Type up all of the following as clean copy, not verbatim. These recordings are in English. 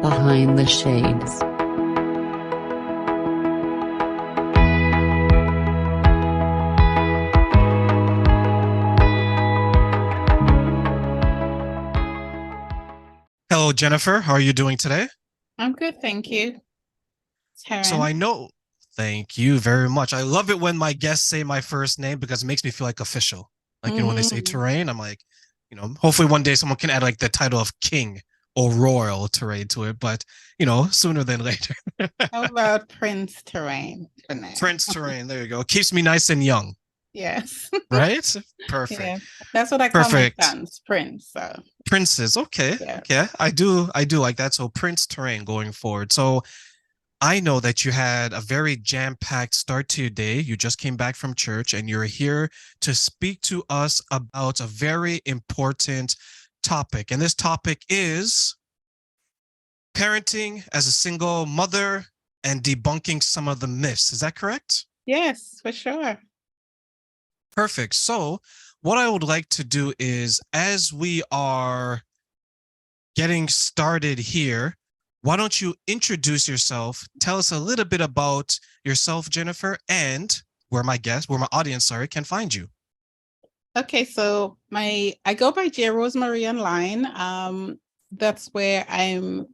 Behind the Shades. Hello, Jennifer. How are you doing today? I'm good, thank you, So I Taryn. know, thank you very much. I love it when my guests say my first name because it makes me feel like official. Like, when they say Mm. Terrain, I'm like, hopefully one day someone can add like the title of King or Royal Terrain to it, but sooner than later. How about Prince Terrain for now? Prince Terrain, there you go. Keeps me nice and young, Yes. right? Perfect. Yeah. That's what I call my Perfect. sons, Prince. So, Princes. Okay. Okay. yes. I do like that. So Prince Terrain going forward. So I know that you had a very jam-packed start to your day. You just came back from church and you're here to speak to us about a very important topic. And this topic is parenting as a single mother and debunking some of the myths. Is that correct? Yes, for sure. Perfect. So, what I would like to do is, as we are getting started here, why don't you introduce yourself? Tell us a little bit about yourself, Jennifer, and where my audience, sorry, can find you. Okay, so my I go by J Rosemarie online. That's where I'm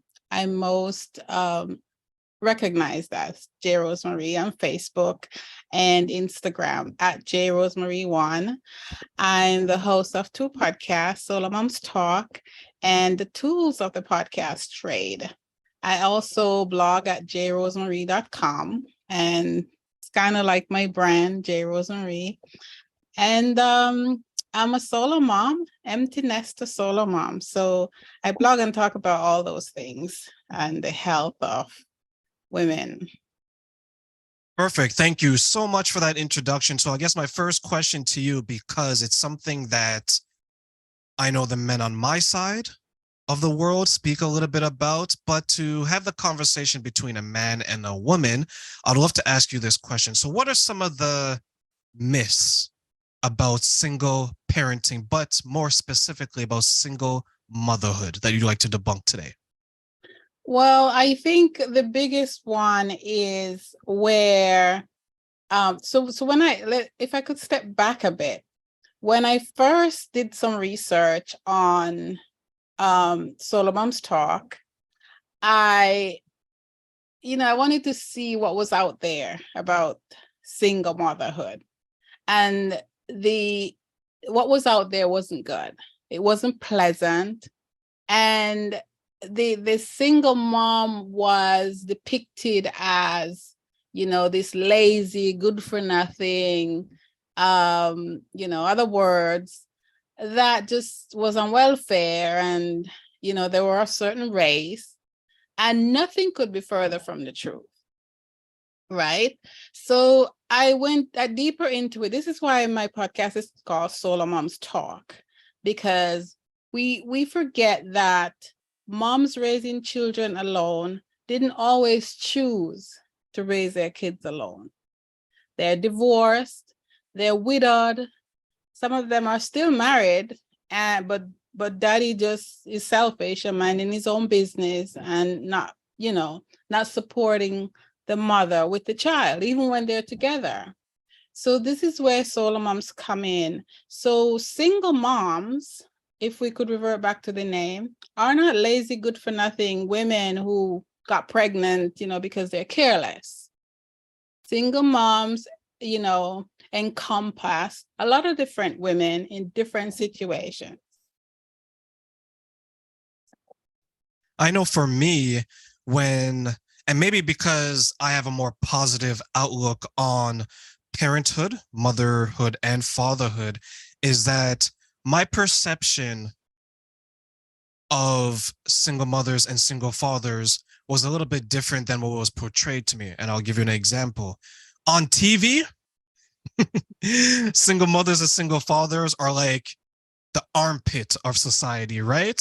most recognized as J Rosemarie on Facebook and Instagram at J Rosemarie1. I'm the host of two podcasts, Solo Moms Talk and the tools of the podcast trade. I also blog at jrosemarie.com, and it's kind of like my brand, J Rosemarie. And I'm a solo mom, empty nester solo mom. So I blog and talk about all those things and the health of women. Perfect. Thank you so much for that introduction. So, I guess my first question to you, because it's something that I know the men on my side of the world speak a little bit about, but to have the conversation between a man and a woman, I'd love to ask you this question. So, what are some of the myths about single parenting, but more specifically about single motherhood that you'd like to debunk today? Well, I think the biggest one is where so when if I could step back a bit, when I first did some research on Solo Moms Talk, I I wanted to see what was out there about single motherhood. And the what was out there wasn't good. It wasn't pleasant. And the single mom was depicted as, this lazy, good for nothing, other words that just was on welfare, and they were a certain race, and nothing could be further from the truth, right? So I went deeper into it. This is why my podcast is called Solo Moms Talk, because we forget that moms raising children alone didn't always choose to raise their kids alone. They're divorced, they're widowed, some of them are still married, and but daddy just is selfish and minding his own business and not supporting the mother with the child, even when they're together. So this is where solo moms come in. So single moms, if we could revert back to the name, are not lazy, good for nothing women who got pregnant, because they're careless. Single moms, encompass a lot of different women in different situations. I know for me, and maybe because I have a more positive outlook on parenthood, motherhood, and fatherhood, is that my perception of single mothers and single fathers was a little bit different than what was portrayed to me. And I'll give you an example. On TV, single mothers and single fathers are like the armpit of society, right?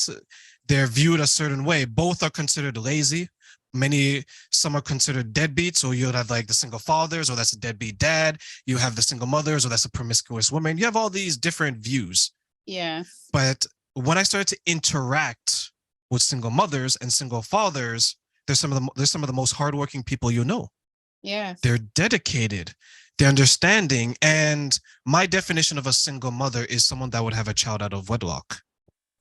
They're viewed a certain way. Both are considered lazy. Some are considered deadbeats. So you'll have like the single fathers, or that's a deadbeat dad. You have the single mothers, or that's a promiscuous woman. You have all these different views. Yes. But when I started to interact with single mothers and single fathers, there's some of the most hardworking people you know. Yes. They're dedicated, they're understanding. And my definition of a single mother is someone that would have a child out of wedlock.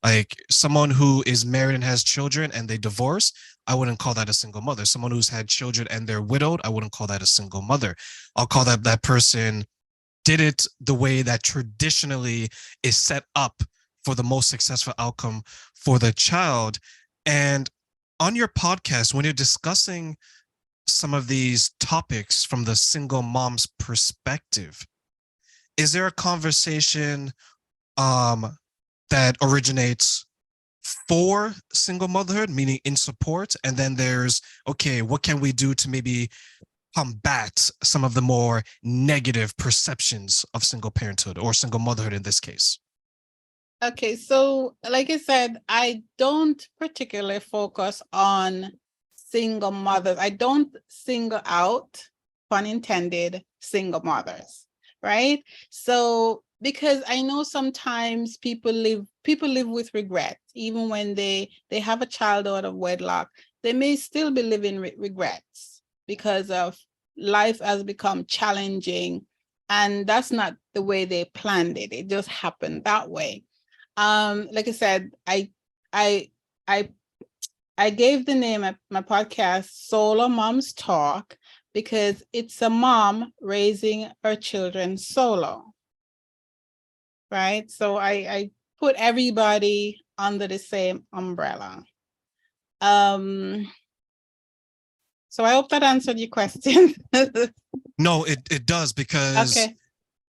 Like someone who is married and has children and they divorce, I wouldn't call that a single mother. Someone who's had children and they're widowed, I wouldn't call that a single mother. I'll call that person did it the way that traditionally is set up for the most successful outcome for the child. And on your podcast, when you're discussing some of these topics from the single mom's perspective, is there a conversation that originates for single motherhood, meaning in support, and then there's, okay, what can we do to maybe combat some of the more negative perceptions of single parenthood or single motherhood in this case? Okay, so like I said, I don't particularly focus on single mothers. I don't single out, pun intended, single mothers, right? So because I know sometimes people live with regret, even when they have a child out of wedlock, they may still be living with regrets because of life has become challenging, and that's not the way they planned it. It just happened that way. Like I said, I gave the name of my podcast Solo Moms Talk because it's a mom raising her children solo, right? So I put everybody under the same umbrella. So I hope that answered your question. No, it does, because Okay,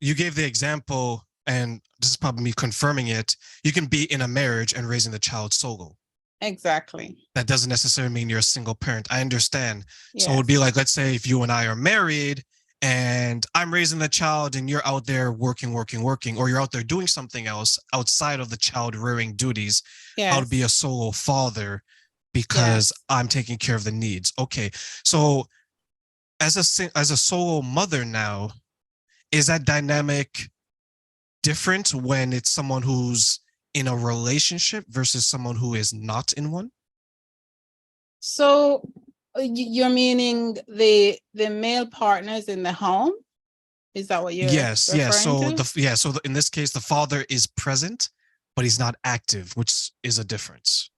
you gave the example, and this is probably me confirming it. You can be in a marriage and raising the child solo. exactly. That doesn't necessarily mean you're a single parent. I understand. So it would Yes. be like, let's say if you and I are married and I'm raising the child and you're out there working, or you're out there doing something else outside of the child rearing duties, I would be Yes. a solo father because I'm taking care of the needs. Okay. So as a solo mother now, is that dynamic different when it's someone who's in a relationship versus someone who is not in one? So you're meaning the male partners in the home? Is that what you're Yes, yes. referring to? In this case, the father is present, but he's not active, which is a difference.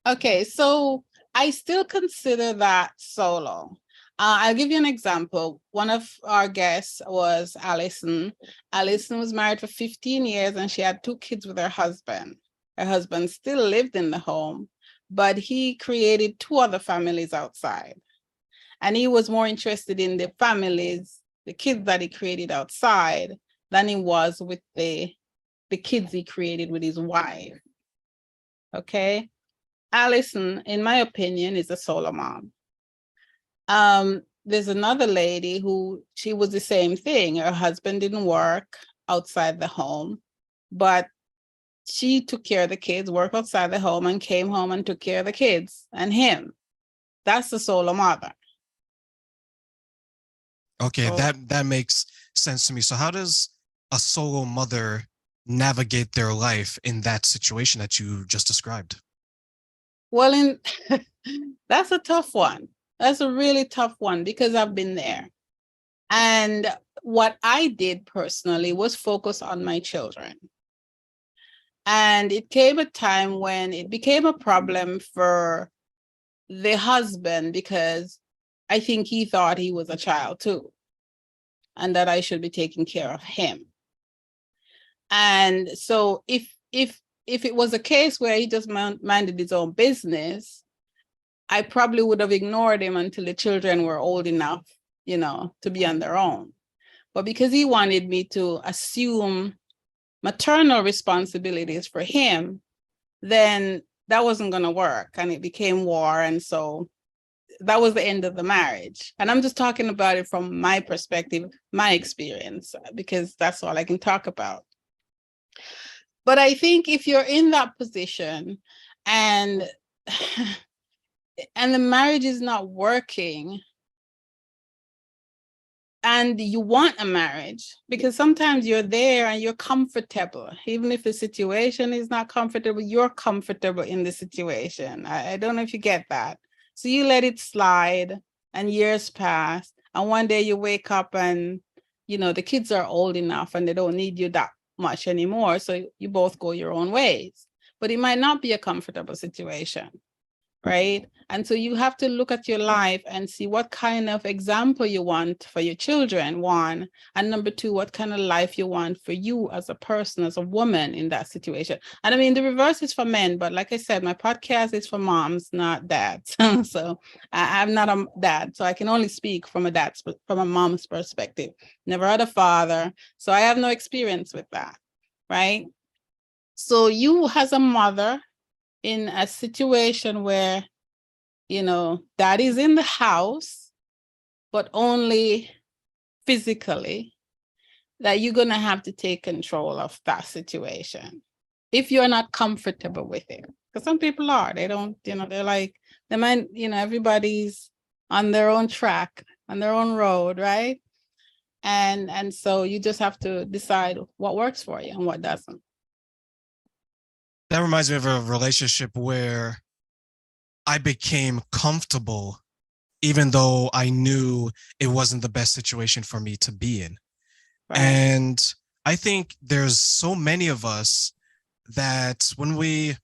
Okay, so I still consider that solo. I'll give you an example. One of our guests was Allison. Allison was married for 15 years and she had 2 kids with her husband. Her husband still lived in the home, but he created 2 other families outside. And he was more interested in the families, the kids that he created outside, than he was with the kids he created with his wife. Okay. Allison, in my opinion, is a solo mom. There's another lady who she was the same thing. Her husband didn't work outside the home, but she took care of the kids, worked outside the home, and came home and took care of the kids and him. That's a solo mother. Okay, So, that makes sense to me. So how does a solo mother navigate their life in that situation that you just described? well, that's a tough one. That's a really tough one because I've been there. And what I did personally was focus on my children. And it came a time when it became a problem for the husband because I think he thought he was a child too, and that I should be taking care of him. And so if it was a case where he just minded his own business, I probably would have ignored him until the children were old enough, to be on their own. But because he wanted me to assume maternal responsibilities for him, then that wasn't going to work. And it became war. And so that was the end of the marriage. And I'm just talking about it from my perspective, my experience, because that's all I can talk about. But I think if you're in that position and the marriage is not working, and you want a marriage, because sometimes you're there and you're comfortable, even if the situation is not comfortable, you're comfortable in the situation. I don't know if you get that. So you let it slide and years pass, and one day you wake up and the kids are old enough and they don't need you that much anymore, so you both go your own ways. But it might not be a comfortable situation, right? And so you have to look at your life and see what kind of example you want for your children, one, and number two, what kind of life you want for you as a person, as a woman in that situation. And I mean, the reverse is for men, but like I said, my podcast is for moms, not dads. So I'm not a dad, so I can only speak from a mom's perspective. Never had a father, so I have no experience with that, right? So you as a mother in a situation where dad is in the house but only physically, that you're going to have to take control of that situation if you're not comfortable with it. Because some people are, they don't, they're like, they might, everybody's on their own track, on their own road, right? And so you just have to decide what works for you and what doesn't. That reminds me of a relationship where I became comfortable, even though I knew it wasn't the best situation for me to be in. Right. And I think there's so many of us that when we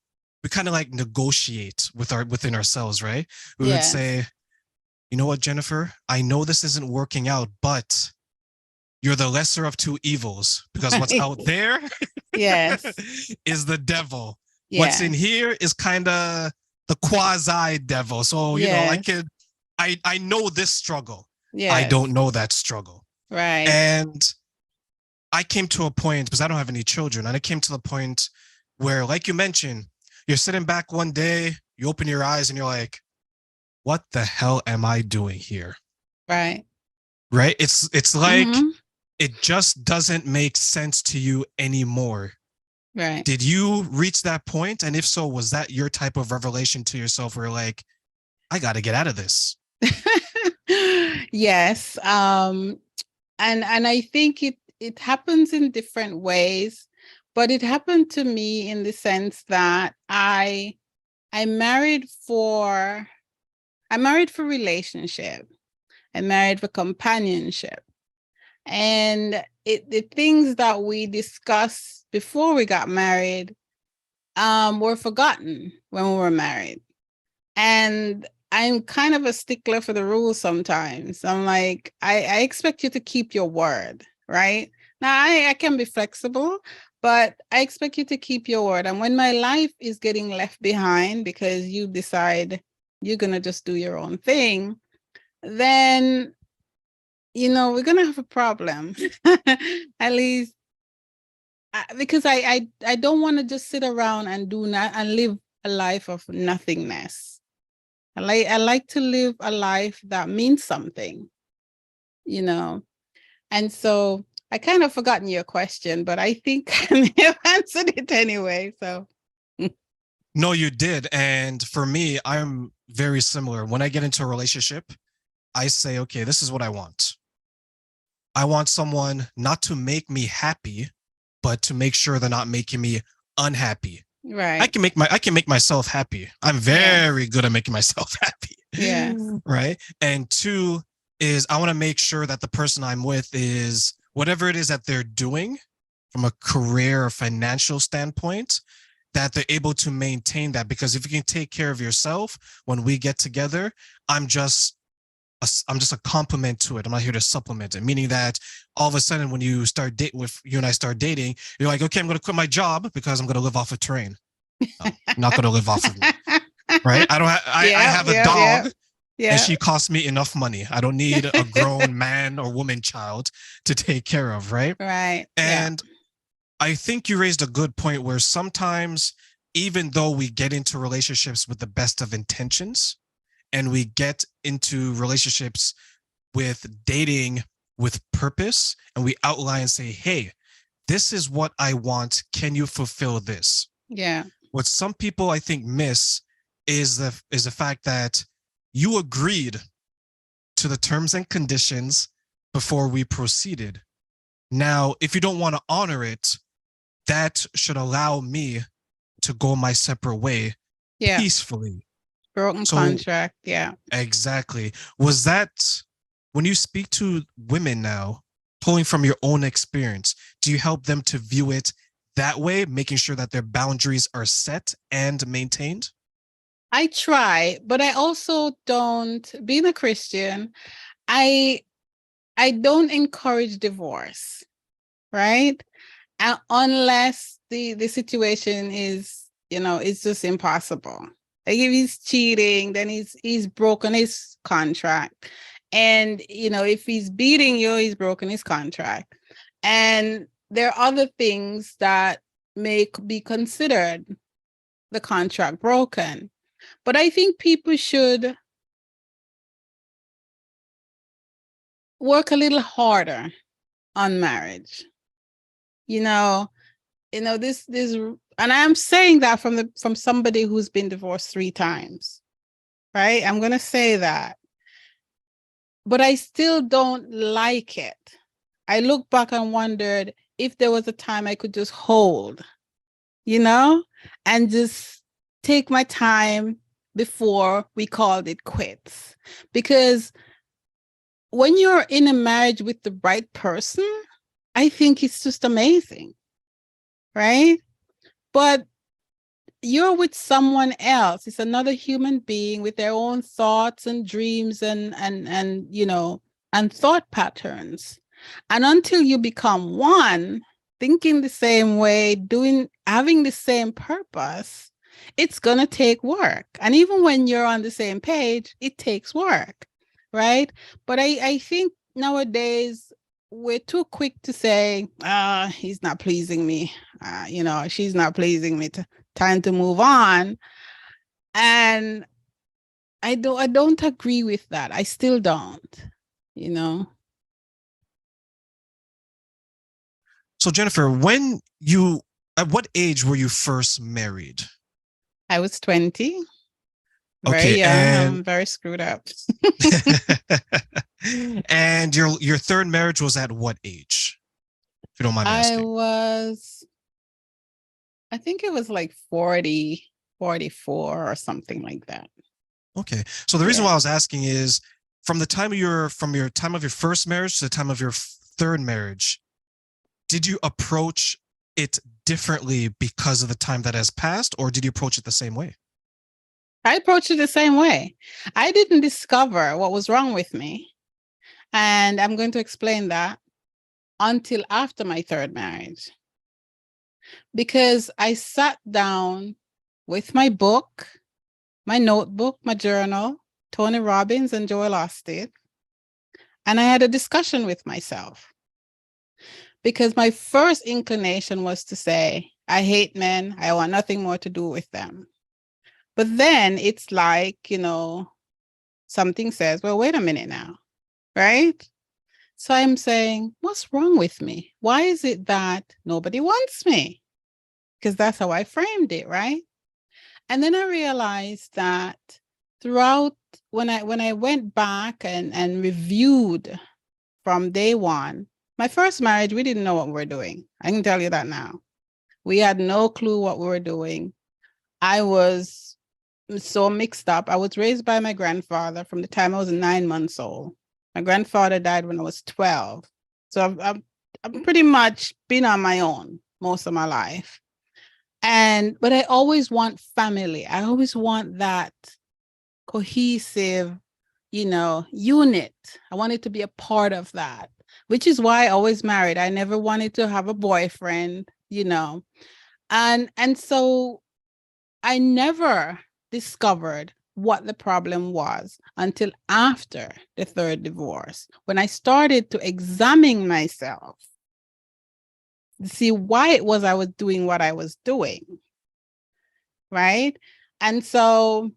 kind of like negotiate within ourselves, right? We would say, you know what, Jennifer, I know this isn't working out, but you're the lesser of two evils, because what's out there is the devil. What's in here is kind of the quasi devil. So, I know this struggle. I don't know that struggle. Right. And I came to a point, because I don't have any children, and I came to the point where, like you mentioned, you're sitting back one day, you open your eyes and you're like, what the hell am I doing here? Right. Right. It's like, it just doesn't make sense to you anymore. Right. Did you reach that point? And if so, was that your type of revelation to yourself where like, I got to get out of this? Yes. And I think it happens in different ways, but it happened to me in the sense that I married for relationship. I married for companionship. And the things that we discussed before we got married were forgotten when we were married. And I'm kind of a stickler for the rules sometimes. I'm like, I expect you to keep your word, right? Now, I can be flexible, but I expect you to keep your word. And when my life is getting left behind because you decide you're going to just do your own thing, then, we're going to have a problem. At least because I don't want to just sit around and live a life of nothingness. I like to live a life that means something, And so I kind of forgotten your question, but I think I may have answered it anyway. So. No, you did. And for me, I'm very similar. When I get into a relationship, I say, okay, this is what I want. I want someone not to make me happy, but to make sure they're not making me unhappy. Right. I can make myself happy. I'm very good at making myself happy. Yes. Right. And two is I want to make sure that the person I'm with is whatever it is that they're doing from a career or financial standpoint, that they're able to maintain that. Because if you can take care of yourself when we get together, I'm just a complement to it. I'm not here to supplement it, meaning that all of a sudden when you and I start dating, you're like, okay, I'm going to quit my job because I'm going to live off a train. No, not going to live off of me. Right. I have a dog and she costs me enough money. I don't need a grown man or woman child to take care of. Right. Right. And I think you raised a good point where sometimes, even though we get into relationships with the best of intentions, and we get into relationships with dating with purpose, and we outline and say, hey, this is what I want. Can you fulfill this? Yeah. What some people I think miss is the fact that you agreed to the terms and conditions before we proceeded. Now, if you don't want to honor it, that should allow me to go my separate way Yeah. peacefully. Broken So contract. Yeah. exactly. Was that when you speak to women now, pulling from your own experience, do you help them to view it that way, making sure that their boundaries are set and maintained? I try, but I also don't, being a Christian, I don't encourage divorce, right? Unless the situation is, it's just impossible. Like if he's cheating, then he's broken his contract. And if he's beating you, he's broken his contract. And there are other things that may be considered the contract broken. But I think people should work a little harder on marriage. This and I'm saying that from somebody who's been divorced 3 times, right? I'm going to say that. But I still don't like it. I look back and wondered if there was a time I could just hold, and just take my time before we called it quits. Because when you're in a marriage with the right person, I think it's just amazing, right? But you're with someone else. It's another human being with their own thoughts and dreams and thought patterns. And until you become one, thinking the same way, having the same purpose, it's going to take work. And even when you're on the same page, it takes work, right? But I think nowadays we're too quick to say, he's not pleasing me. She's not pleasing me. Time to move on. And I don't agree with that. I still don't, So Jennifer, at what age were you first married? I was 20. Very Okay, young. and I'm very screwed up. and your third marriage was at what age? If you don't mind me asking. I think it was like 40, 44 or something like that. Okay. So the reason why I was asking is from your time of your first marriage to the time of your third marriage, did you approach it differently because of the time that has passed, or did you approach it the same way? I approached it the same way. I didn't discover what was wrong with me. And I'm going to explain that until after my third marriage. Because I sat down with my book, my notebook, my journal, Tony Robbins and Joel Osteen, and I had a discussion with myself. Because my first inclination was to say, I hate men. I want nothing more to do with them. But then it's like, something says, well, wait a minute now, right? So I'm saying, what's wrong with me? Why is it that nobody wants me? Because that's how I framed it, right? And then I realized that throughout, when I went back and reviewed from day one, my first marriage, we didn't know what we were doing. I can tell you that now. We had no clue what we were doing. I was so mixed up. I was raised by my grandfather from the time I was 9 months old. My grandfather died when I was 12. So I've pretty much been on my own most of my life. But I always want family. I always want that cohesive, unit. I wanted to be a part of that, which is why I always married. I never wanted to have a boyfriend, and so I never discovered what the problem was until after the third divorce, when I started to examine myself, to see why it was I was doing what I was doing, right? And so,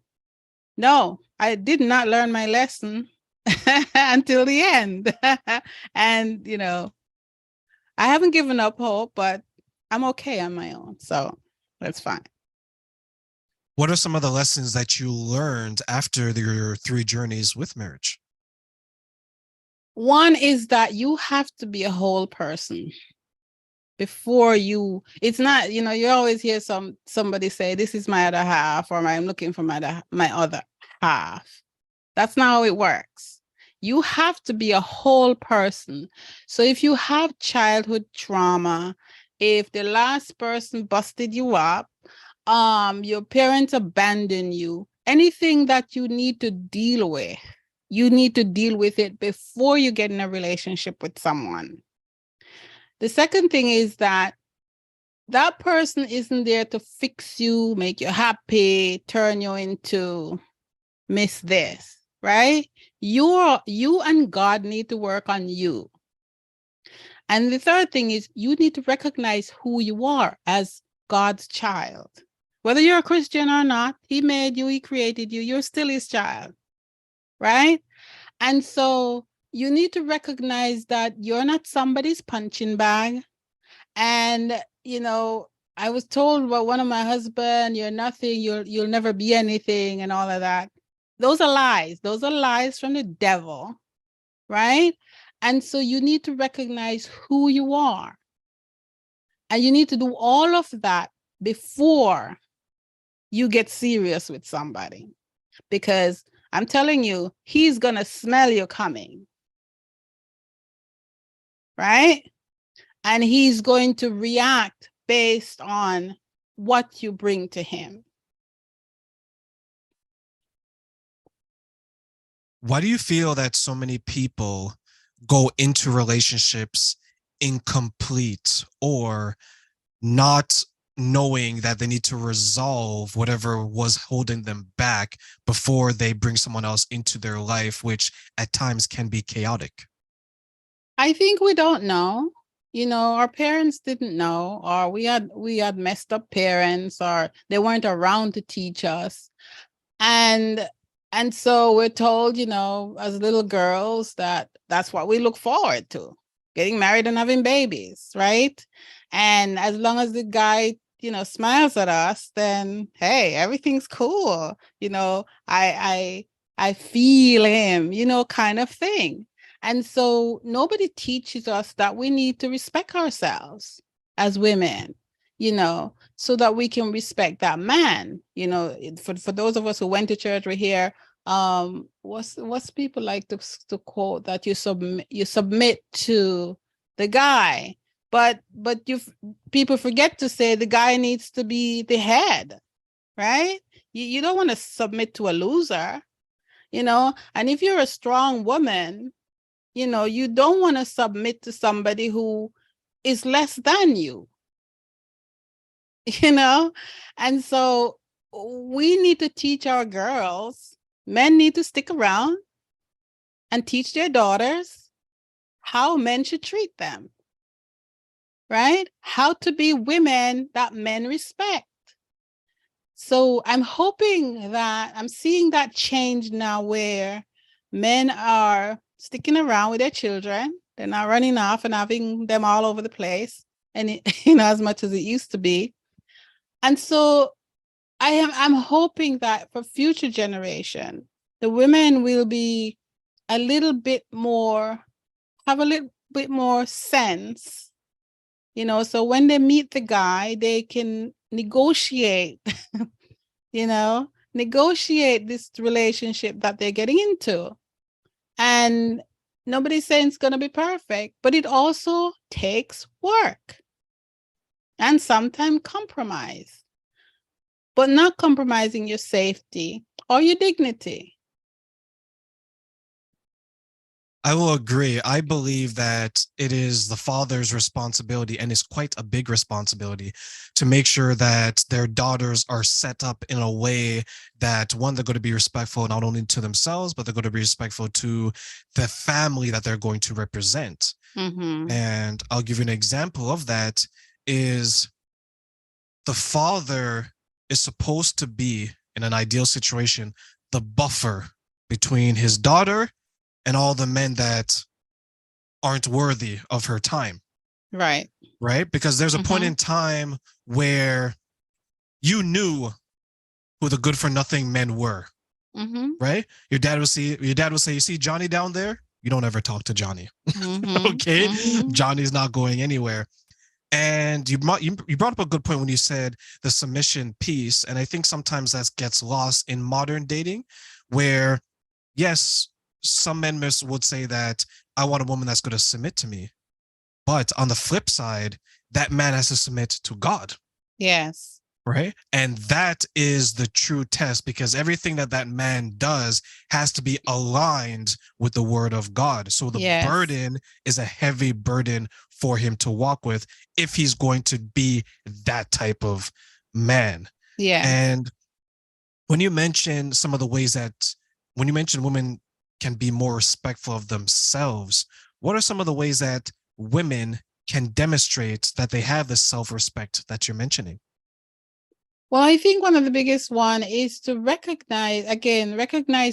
no, I did not learn my lesson until the end. And, I haven't given up hope, but I'm okay on my own. So that's fine. What are some of the lessons that you learned after your 3 journeys with marriage? One is that you have to be a whole person before you, it's not, you always hear somebody say, this is my other half, or I'm looking for my other half. That's not how it works. You have to be a whole person. So if you have childhood trauma, if the last person busted you up, your parents abandoned you, anything that you need to deal with, you need to deal with it before you get in a relationship with someone. The second thing is that person isn't there to fix you, make you happy, turn you into Miss This, right? You and God need to work on you. And the third thing is you need to recognize who you are as God's child. Whether you're a Christian or not, he made you, he created you, you're still his child, right? And so you need to recognize that you're not somebody's punching bag. And, I was told by one of my husband, you're nothing, you'll never be anything and all of that. Those are lies. Those are lies from the devil, right? And so you need to recognize who you are. And you need to do all of that before you get serious with somebody. Because I'm telling you, he's going to smell you coming, right? And he's going to react based on what you bring to him. Why do you feel that so many people go into relationships incomplete or not knowing that they need to resolve whatever was holding them back before they bring someone else into their life, which at times can be chaotic? I think we don't know. Our parents didn't know, or we had messed up parents, or they weren't around to teach us. And so we're told, as little girls, that that's what we look forward to, getting married and having babies, right? And as long as the guy, smiles at us, then hey, everything's cool. I feel him, kind of thing. And so nobody teaches us that we need to respect ourselves as women, so that we can respect that man. For those of us who went to church, we hear, what's people like to quote, that you submit to the guy, but people forget to say the guy needs to be the head, right? You don't want to submit to a loser, and if you're a strong woman, you don't want to submit to somebody who is less than you, and so we need to teach our girls. Men need to stick around and teach their daughters how men should treat them, right? How to be women that men respect. So I'm hoping that I'm seeing that change now, where men are sticking around with their children. They're not running off and having them all over the place, and as much as it used to be. And so I'm hoping that for future generation, the women will be a little bit more, have a little bit more sense, so when they meet the guy, they can negotiate, negotiate this relationship that they're getting into. And nobody's saying it's going to be perfect, but it also takes work and sometimes compromise, but not compromising your safety or your dignity. I will agree. I believe that it is the father's responsibility, and it's quite a big responsibility, to make sure that their daughters are set up in a way that, one, they're going to be respectful not only to themselves, but they're going to be respectful to the family that they're going to represent. Mm-hmm. And I'll give you an example of that. Is the father is supposed to be, in an ideal situation, the buffer between his daughter and all the men that aren't worthy of her time. Right. Right? Because there's a point in time where you knew who the good for nothing men were. Right? Your dad would say, you see Johnny down there? you don't ever talk to Johnny. Mhm, Okay, mhm. Johnny's not going anywhere. And you brought up a good point when you said the submission piece, and I think sometimes that gets lost in modern dating, where yes, some men would say that I want a woman that's going to submit to me, but on the flip side, that man has to submit to God. Yes. Right. And that is the true test, because everything that that man does has to be aligned with the word of God. So the Yes. burden is a heavy burden for him to walk with if he's going to be that type of man. Yes. And when you mention some of the ways that, when you mention women can be more respectful of themselves, what are some of the ways that women can demonstrate that they have the self-respect that you're mentioning? Well, I think one of the biggest one is to recognize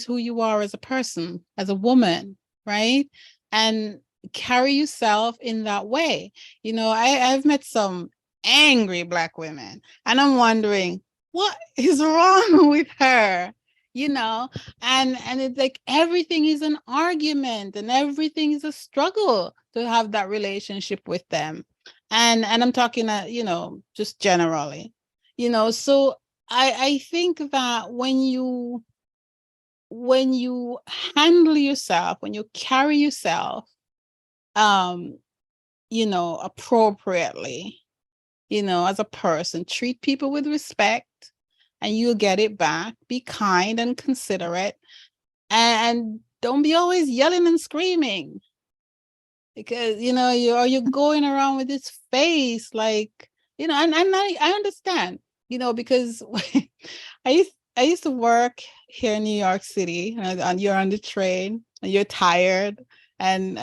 who you are as a person, as a woman, right? And carry yourself in that way. You know, I've met some angry Black women, and I'm wondering what is wrong with her, you know? And it's like everything is an argument and everything is a struggle to have that relationship with them. And I'm talking, just generally. So I think that when you handle yourself, when you carry yourself appropriately, as a person, treat people with respect and you'll get it back. Be kind and considerate, and don't be always yelling and screaming, because you're going around with this face like, and I understand, because I used to work here in New York City, and you're on the train and you're tired, and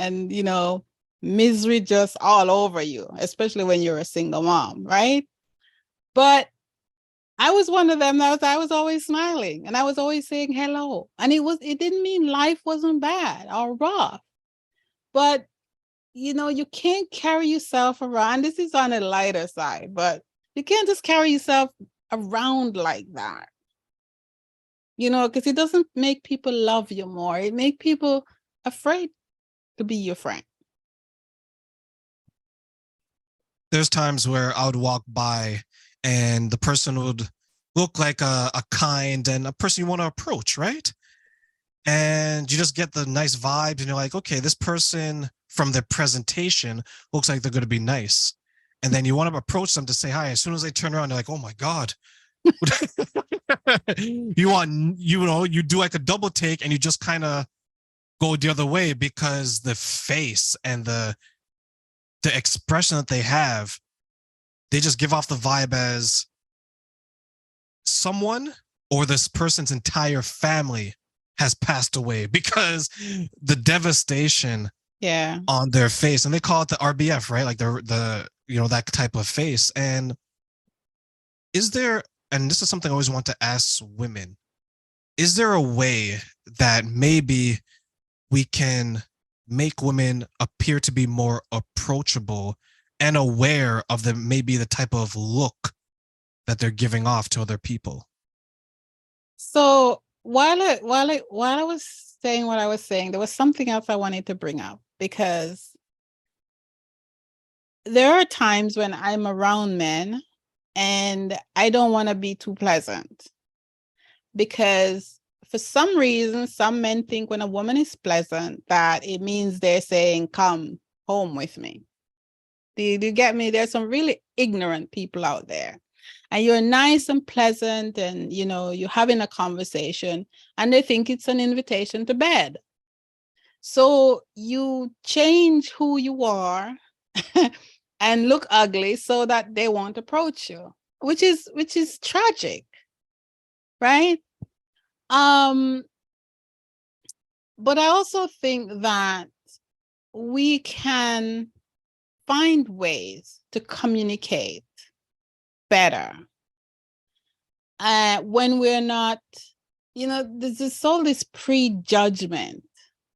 misery just all over you, especially when you're a single mom, right? But I was one of them that I was always smiling and I was always saying hello, and it didn't mean life wasn't bad or rough, but you can't carry yourself around. This is on a lighter side, but you can't just carry yourself around like that, because it doesn't make people love you more. It make people afraid to be your friend. There's times where I would walk by and the person would look like a kind and a person you want to approach, right? And you just get the nice vibes and you're like, okay, this person from their presentation looks like they're going to be nice. And then you want to approach them to say hi. As soon as they turn around, they're like, oh my God. You do like a double take and you just kind of go the other way, because the face and the expression that they have, they just give off the vibe as someone or this person's entire family has passed away, because the devastation on their face, and they call it the RBF, right? Like the that type of face. And is there, and this is something I always want to ask women, is there a way that maybe we can make women appear to be more approachable and aware of maybe the type of look that they're giving off to other people? So while I was saying what I was saying, there was something else I wanted to bring up, because there are times when I'm around men and I don't want to be too pleasant, because for some reason, some men think when a woman is pleasant, that it means they're saying, come home with me. Do you get me? There's some really ignorant people out there. And you're nice and pleasant and, you're having a conversation and they think it's an invitation to bed. So you change who you are and look ugly so that they won't approach you, which is tragic, right? But I also think that we can find ways to communicate better when we're not, there's all this prejudgment.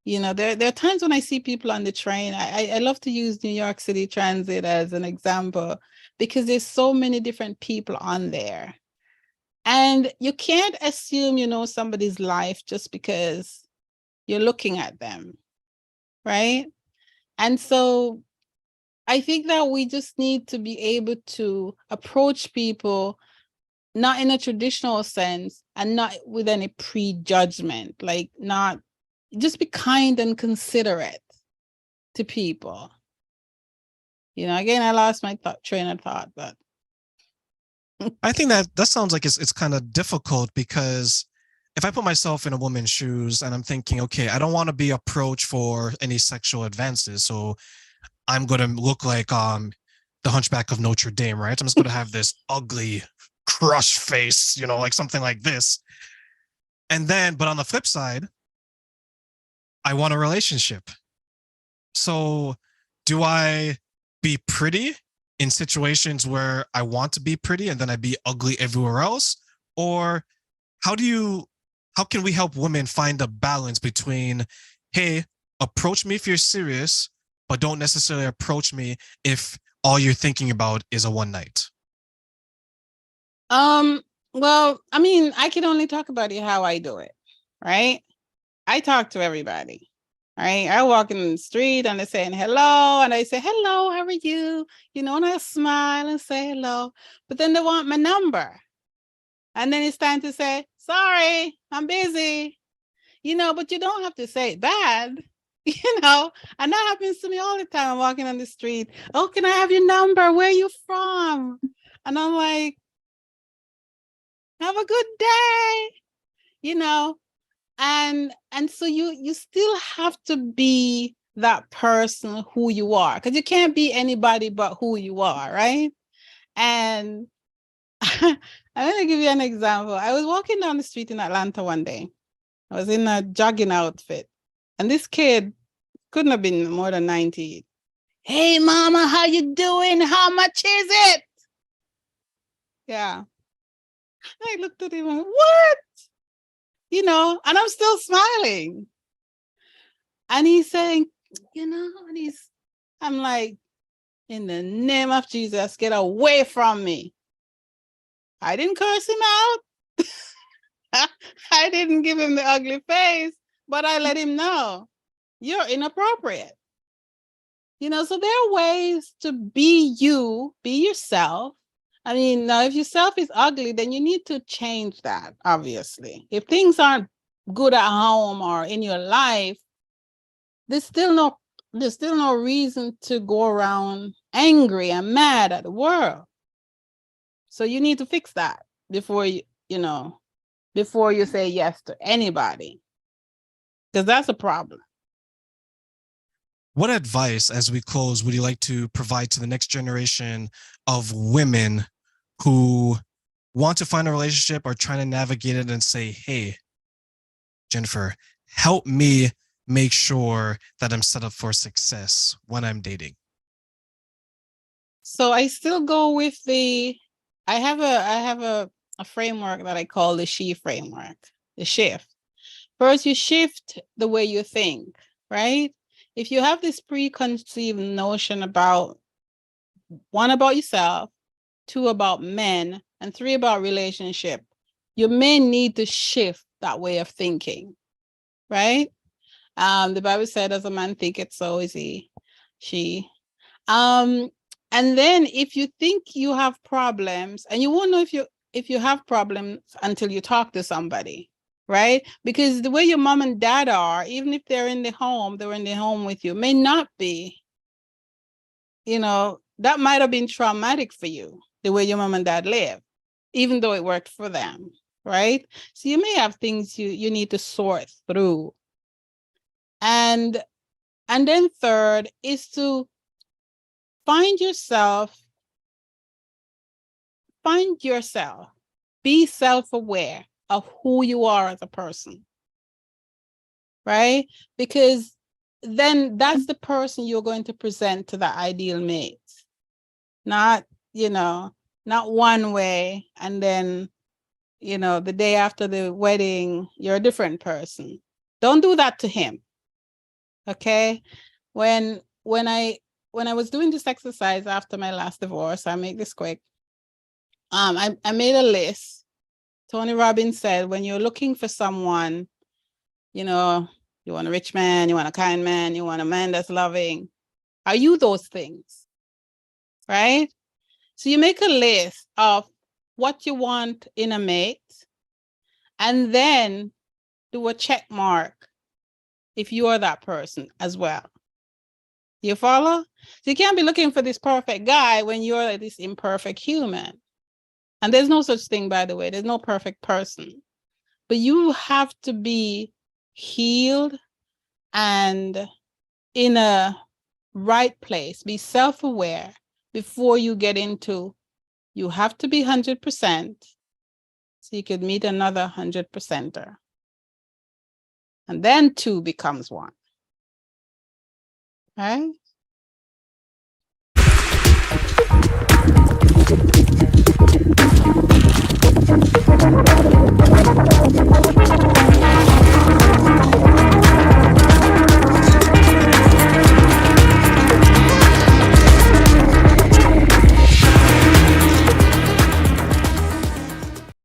There are times when I see people on the train. I love to use New York City Transit as an example, because there's so many different people on there. And you can't assume somebody's life just because you're looking at them. right? And so I think that we just need to be able to approach people not in a traditional sense and not with any prejudgment, like not just be kind and considerate to people. You know, again, I lost my train of thought, but I think that sounds like it's kind of difficult because if I put myself in a woman's shoes and I'm thinking, okay, I don't want to be approached for any sexual advances, so I'm gonna look like the Hunchback of Notre Dame, right? I'm just gonna have this ugly crush face, you know, like something like this. And then, but on the flip side, I want a relationship. So do I be pretty in situations where I want to be pretty and then I be ugly everywhere else? Or how do you how can we help women find a balance between, hey, approach me if you're serious, but don't necessarily approach me if all you're thinking about is a one night? well, I mean, I can only talk about it how I do it, right? I talk to everybody, right? I walk in the street and they're saying hello, and I say, hello, how are you? You know, and I smile and say hello, but then they want my number. And then it's time to say, sorry, I'm busy, you know, but you don't have to say it bad, you know, and that happens to me all the time. I'm walking on the street. Oh, can I have your number? Where are you from? And I'm like, have a good day, you know. And so you still have to be that person who you are, because you can't be anybody but who you are, right? And I'm going to give you an example. I was walking down the street in Atlanta one day. I was in a jogging outfit, and this kid couldn't have been more than 90. Hey, mama, how you doing? How much is it? Yeah. I looked at him and went, what? You know, and I'm still smiling. And he's saying, you know, and I'm like, in the name of Jesus, get away from me. I didn't curse him out. I didn't give him the ugly face, but I let him know you're inappropriate. You know, so there are ways to be you, be yourself. I mean, now if yourself is ugly, then you need to change that, obviously. If things aren't good at home or in your life, there's still no reason to go around angry and mad at the world. So you need to fix that before before you say yes to anybody, because that's a problem. What advice, as we close, would you like to provide to the next generation of women who want to find a relationship or trying to navigate it and say, hey, Jennifer, help me make sure that I'm set up for success when I'm dating? So I still go with I have a framework that I call the SHE framework, the shift. First, you shift the way you think, right? If you have this preconceived notion about one, about yourself, two, about men, and three, about relationship, you may need to shift that way of thinking, right? The Bible said, as a man thinketh, so is she. And then if you think you have problems, and you won't know if you have problems until you talk to somebody, right? Because the way your mom and dad are, even if they're in the home with you, may not be, you know, that might have been traumatic for you, the way your mom and dad live, even though it worked for them, right? So you may have things you need to sort through. And then third is to find yourself, be self-aware of who you are as a person, right? Because then that's the person you're going to present to the ideal mate. Not, not one way, and then, the day after the wedding, you're a different person. Don't do that to him. Okay? When I was doing this exercise after my last divorce, I make this quick. I made a list. Tony Robbins said, when you're looking for someone, You want a rich man, you want a kind man, you want a man that's loving. Are you those things? Right? So you make a list of what you want in a mate, and then do a check mark if you are that person as well. You follow? So you can't be looking for this perfect guy when you're this imperfect human. And there's no such thing, by the way. There's no perfect person. But you have to be healed and in a right place. Be self-aware before you get into, you have to be 100% so you could meet another 100%er. And then 2 becomes 1. Right?